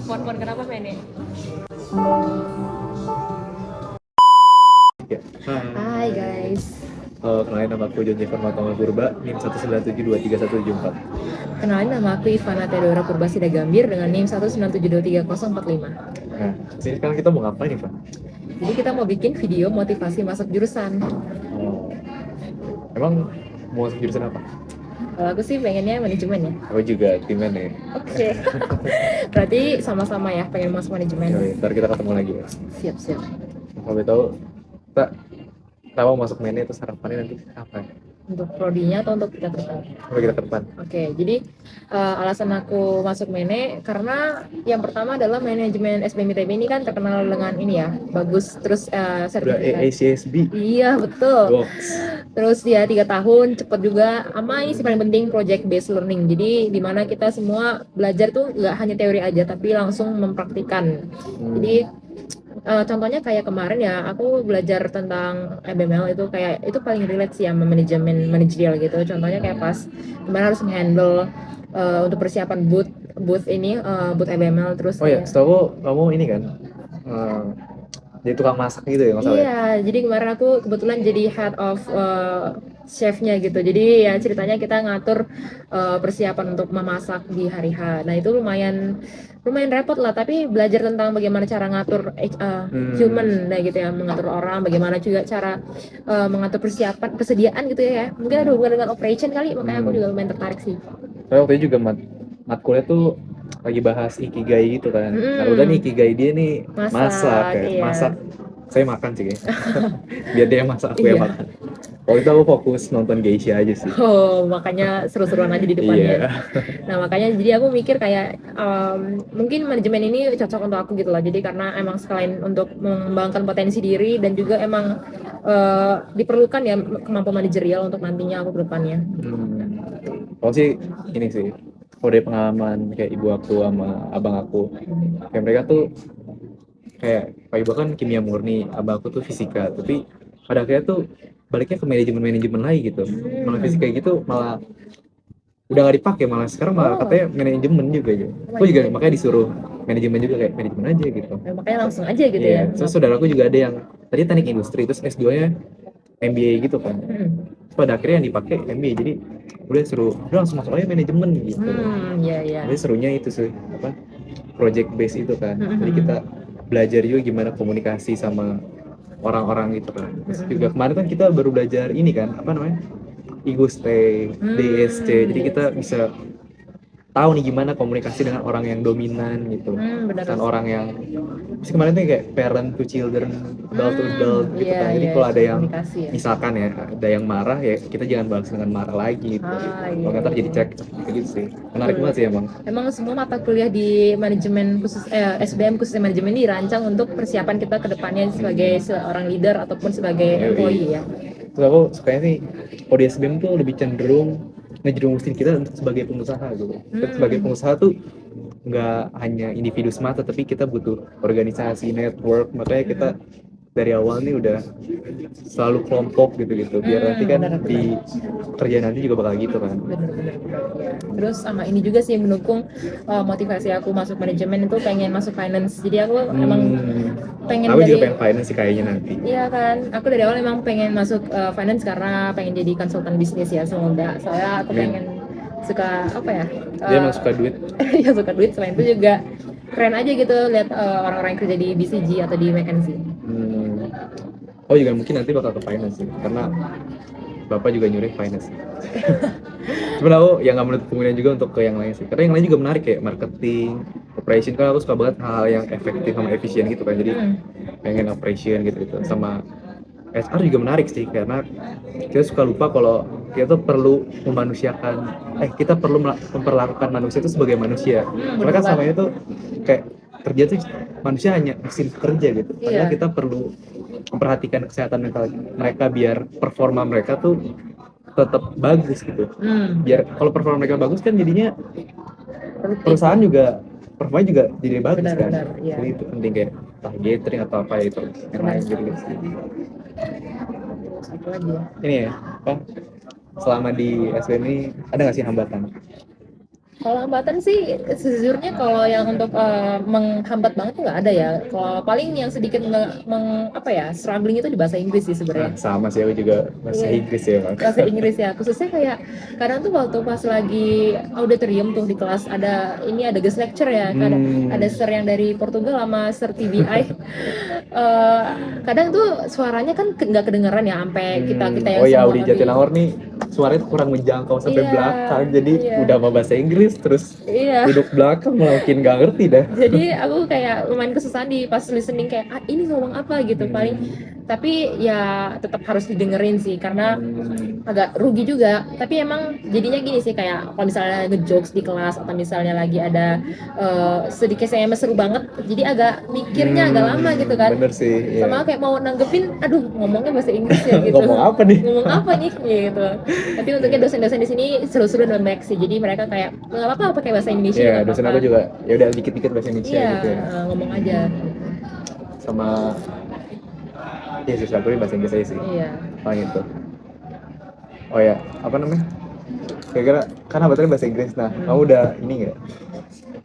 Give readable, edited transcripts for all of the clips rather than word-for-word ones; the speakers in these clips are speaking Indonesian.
Fon kenapa mainnya? Ya. Hai guys. Kenalin nama aku John Jeffer Matomal Purba, NIM 197231774. Kenalin nama aku Ivana Theodora Purbasida Gambir dengan NIM 197233045. Nah, sini sekarang kita mau ngapain nih, Pak? Jadi kita mau bikin video motivasi masuk jurusan. Oh, emang mau masuk jurusan apa? Kalau aku sih pengennya manajemen ya. Aku juga timnya nih. Oke. Berarti sama-sama ya pengen masuk manajemen. Yoi, ntar kita ketemu lagi ya. Siap-siap. Kalau tahu, kita kenapa mau masuk mainnya itu harapannya nanti apa? Untuk prodinya atau untuk kita ke depan? Sampai kita ke depan. Oke, jadi alasan aku masuk Mene karena yang pertama adalah manajemen SBM ITB ini kan terkenal dengan ini ya, bagus, terus Udah sertifikat. AACSB. Iya betul. Box. Terus dia 3 tahun, cepet juga. Ama ini sih paling penting project based learning. Jadi dimana kita semua belajar tuh nggak hanya teori aja, tapi langsung mempraktikkan. Jadi contohnya kayak kemarin ya, aku belajar tentang MML itu kayak itu paling relate sih sama manajemen manajerial gitu. Contohnya kayak pas gimana harus handle untuk persiapan booth ini booth MML terus Oh ya, kayak setahu kamu ini kan jadi tukang masak gitu ya, nggak salah ya? iya, jadi kemarin aku kebetulan jadi head of chefnya gitu. Jadi ya ceritanya kita ngatur persiapan untuk memasak di hari H. Nah itu lumayan repot lah. Tapi belajar tentang bagaimana cara ngatur human, nah gitu ya, mengatur orang, bagaimana juga cara mengatur persiapan, kesediaan gitu ya. Mungkin ada hubungan dengan operation kali, makanya aku juga lumayan tertarik sih. Saya waktu itu juga matkulnya tuh lagi bahas ikigai gitu kan. Nah udah nih ikigai dia nih masak ya. Iya. Masak, saya makan sih kayaknya. Biar dia yang masak, aku yang Iya. makan. Waktu itu aku fokus nonton Geisha aja sih. Oh, makanya seru-seruan aja di depannya. Iya. Nah, makanya jadi aku mikir kayak mungkin manajemen ini cocok untuk aku gitu loh. Jadi karena emang selain untuk mengembangkan potensi diri dan juga emang diperlukan ya kemampuan manajerial untuk nantinya aku ke depannya. Kalau sih ini sih, kalau dari pengalaman kayak ibu aku sama abang aku, kayak mereka tuh kayak Pak Ibu kan kimia murni, abang aku tuh fisika, tapi pada akhirnya tuh baliknya ke manajemen lagi gitu. Malah fisika gitu malah udah nggak dipakai, malah sekarang malah katanya manajemen juga gitu. Aku juga makanya disuruh manajemen juga, kayak manajemen aja gitu. Nah, makanya langsung aja gitu Iya. ya. Terus saudaraku juga ada yang tadi teknik industri, terus S2-nya MBA gitu kan. Terus pada akhirnya yang dipakai MBA, jadi udah langsung masuk aja manajemen gitu. Iya. Jadi serunya itu sih apa project base itu kan. Jadi kita belajar juga gimana komunikasi sama orang-orang gitu kan. Terus juga kemarin kan kita baru belajar ini kan, apa namanya, Iguste, DSC. Jadi kita bisa tahu nih gimana komunikasi dengan orang yang dominan gitu. Dan orang yang kemarin tuh kayak parent to children, adult to adult gitu kan. Jadi kalau ada yang misalkan ya ada yang marah, ya kita jangan balas dengan marah lagi gitu. Kalau nggak ntar jadi cek gitu sih. Menarik banget sih emang. Emang semua mata kuliah di manajemen khusus SBM khususnya manajemen ini dirancang untuk persiapan kita ke depannya sebagai seorang leader ataupun sebagai employee ya. Terus aku sukanya sih kalau di SBM tuh lebih cenderung ngejerumusin kita untuk sebagai pengusaha gitu. Kita sebagai pengusaha tuh nggak hanya individu semata, tapi kita butuh organisasi, network. Makanya kita dari awal nih udah selalu kelompok gitu biar nanti kan di kerjaan nanti juga bakal gitu kan. Bener. Terus sama ini juga sih mendukung motivasi aku masuk manajemen itu pengen masuk finance. Jadi aku emang pengen aku juga pengen finance sih kayaknya nanti. Iya kan, aku dari awal emang pengen masuk finance karena pengen jadi konsultan bisnis ya, semoga. Soalnya aku pengen suka apa ya? Dia emang suka duit. Ya suka duit. Selain itu juga keren aja gitu lihat orang-orang yang kerja di BCG atau di McKinsey. Oh juga mungkin nanti bakal ke finance sih, karena bapak juga nyuruh finance. Cuman aku yang nggak menutup kemungkinan juga untuk ke yang lain sih, karena yang lain juga menarik kayak marketing, operation. Kan aku suka banget hal yang efektif sama efisien gitu kan, jadi pengen operation gitu sama HR juga menarik sih, karena kita suka lupa kalau kita tuh perlu memanusiakan, kita perlu memperlakukan manusia itu sebagai manusia. Karena kan sama itu kayak kerja tuh manusia hanya mesin kerja gitu. Padahal kita perlu memperhatikan kesehatan mental mereka biar performa mereka tuh tetap bagus gitu. Biar kalau performa mereka bagus kan jadinya perusahaan juga performanya juga jadi bagus kan. Jadi itu penting kayak targeting atau apa itu yang lain gitu. Satu lagi ya. Ini ya, apa? Selama di SBM ini ada nggak sih hambatan? Kalau hambatan sih sejujurnya kalau yang untuk menghambat banget tuh nggak ada ya. Kalau paling yang sedikit apa ya struggling itu di bahasa Inggris sih Nah, sebenarnya. sama sih aku juga bahasa Iya, Inggris ya bang. bahasa Inggris ya. Khususnya kayak kadang tuh waktu pas lagi auditorium tuh di kelas ada guest lecture ya. Ada sir yang dari Portugal sama sir TBI. Eh, Kadang tuh suaranya kan nggak kedengeran ya sampai kita kita yang Oh ya, semua Audi lagi. Jatinangor nih suaranya tuh kurang menjangkau sampai Iya, belakang, jadi iya, udah mau bahasa Inggris terus iya. duduk belakang malah makin gak ngerti dah. Jadi aku kayak lumayan kesusahan di pas listening kayak ini ngomong apa gitu paling, tapi ya tetap harus didengerin sih karena agak rugi juga. Tapi emang jadinya gini sih kayak kalau misalnya ngejokes di kelas atau misalnya lagi ada sedikit saya seru banget, jadi agak mikirnya agak lama gitu kan. Bener sih, iya. Sama kayak mau nanggepin, aduh ngomongnya bahasa Inggris ya gitu. Ngomong apa nih? Ngomong apa nih gitu. Tapi untungnya dosen-dosen di sini seru-seru dan baik sih. Jadi mereka kayak nggak apa-apa pakai bahasa Indonesia Iya, nggak dosen apa-apa. aku juga ya udah dikit-dikit bahasa Indonesia Iya, gitu ya. ngomong aja. Sama ya siswa aku bahasa Inggris aja sih. Iya. Paling itu. Oh ya, apa namanya? Kira-kira kan hambatannya bahasa Inggris. Nah, kamu udah ini nggak?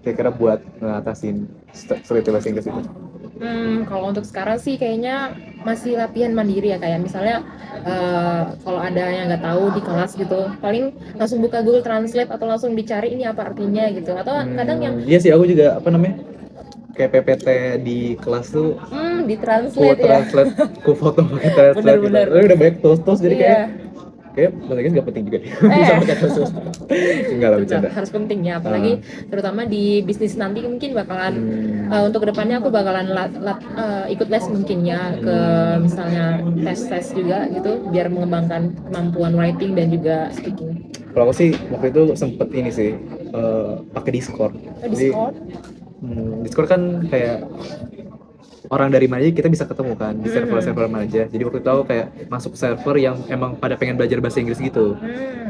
Kira-kira buat ngatasin sulitnya bahasa Inggris itu? Kalau untuk sekarang sih kayaknya masih latihan mandiri ya kayak misalnya kalau ada yang nggak tahu di kelas gitu, paling langsung buka Google Translate atau langsung dicari ini apa artinya gitu. Atau kadang yang Iya sih, aku juga apa namanya? Kayak PPT di kelas tuh ku ditranslate ya. translate, ku foto pakai translate gitu. Bener-bener. Tapi udah banyak tools jadi Iya. kayak bahasa Inggris gak penting juga nih. Bisa pakai tools. Enggak lah, bercanda. Harus penting ya, apalagi terutama di bisnis nanti mungkin bakalan untuk kedepannya aku bakalan ikut les mungkin ya ke misalnya tes-tes juga gitu biar mengembangkan kemampuan writing dan juga speaking. Kalau aku sih waktu itu sempet ini sih pakai Discord. Jadi Discord. Discord kan kayak orang dari mana aja kita bisa ketemu kan di server-server mana aja. Jadi waktu itu aku kayak masuk server yang emang pada pengen belajar bahasa Inggris gitu.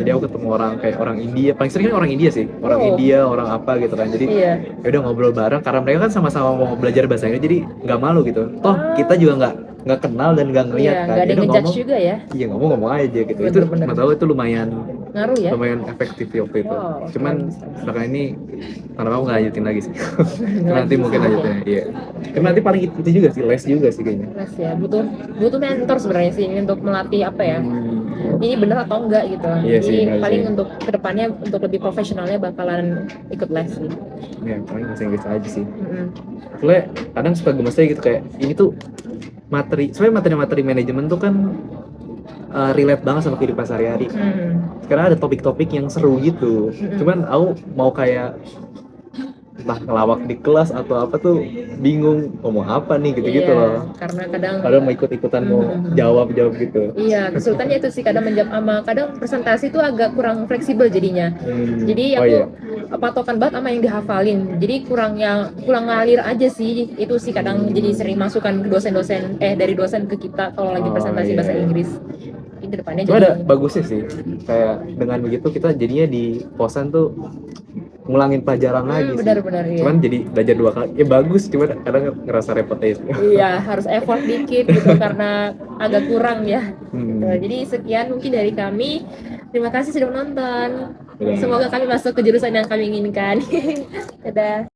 Jadi aku ketemu orang kayak orang India, paling sering kan orang India sih, orang India, orang apa gitu kan. Jadi ya udah ngobrol bareng karena mereka kan sama-sama mau belajar bahasa Inggris, jadi nggak malu gitu. Toh kita juga nggak kenal dan nggak ngeliat kan. Nggak ada yang Jadi ngejudge juga ya. Iya, ngomong aja gitu. Itu menurut aku itu lumayan ngaruh ya. Lumayan efektif waktu itu. Cuman belakangan ini karena aku nggak lanjutin lagi sih. Nanti mungkin lanjutin. Iya. Karena nanti paling itu juga sih, les juga sih kayaknya. Les ya, butuh mentor sebenarnya sih untuk melatih apa ya. Ini benar atau enggak gitu. Iya Jadi sih, paling untuk kedepannya untuk lebih profesionalnya bakalan ikut les sih. Ya paling bahasa Inggris aja sih. Soalnya kadang suka gemes aja gitu kayak ini tuh materi, sebenarnya materi-materi manajemen tuh kan relate banget sama kehidupan sehari-hari. Sekarang ada topik-topik yang seru gitu. Cuman aku mau kayak entah ngelawak di kelas atau apa tuh bingung ngomong apa nih gitu-gitu loh. Karena kadang mau ikut-ikutan mau jawab gitu. Iya, kesulitannya itu sih kadang menjawab sama kadang presentasi itu agak kurang fleksibel jadinya. Jadi aku patokan banget sama yang dihafalin. Jadi kurang ngalir aja sih. Itu sih kadang jadi sering masukan ke dosen-dosen dari dosen ke kita kalau lagi presentasi bahasa Inggris. Ini depannya cuma jadi ada bagusnya sih. Kayak dengan begitu kita jadinya di kosan tuh ngulangin pelajaran lagi sih. Benar-benar iya. Cuman jadi belajar 2 kali. Ya bagus, cuma kadang ngerasa repot aja. Iya, harus effort dikit gitu karena agak kurang ya. Jadi sekian mungkin dari kami. Terima kasih sudah menonton. Semoga kami masuk ke jurusan yang kami inginkan. Dadah.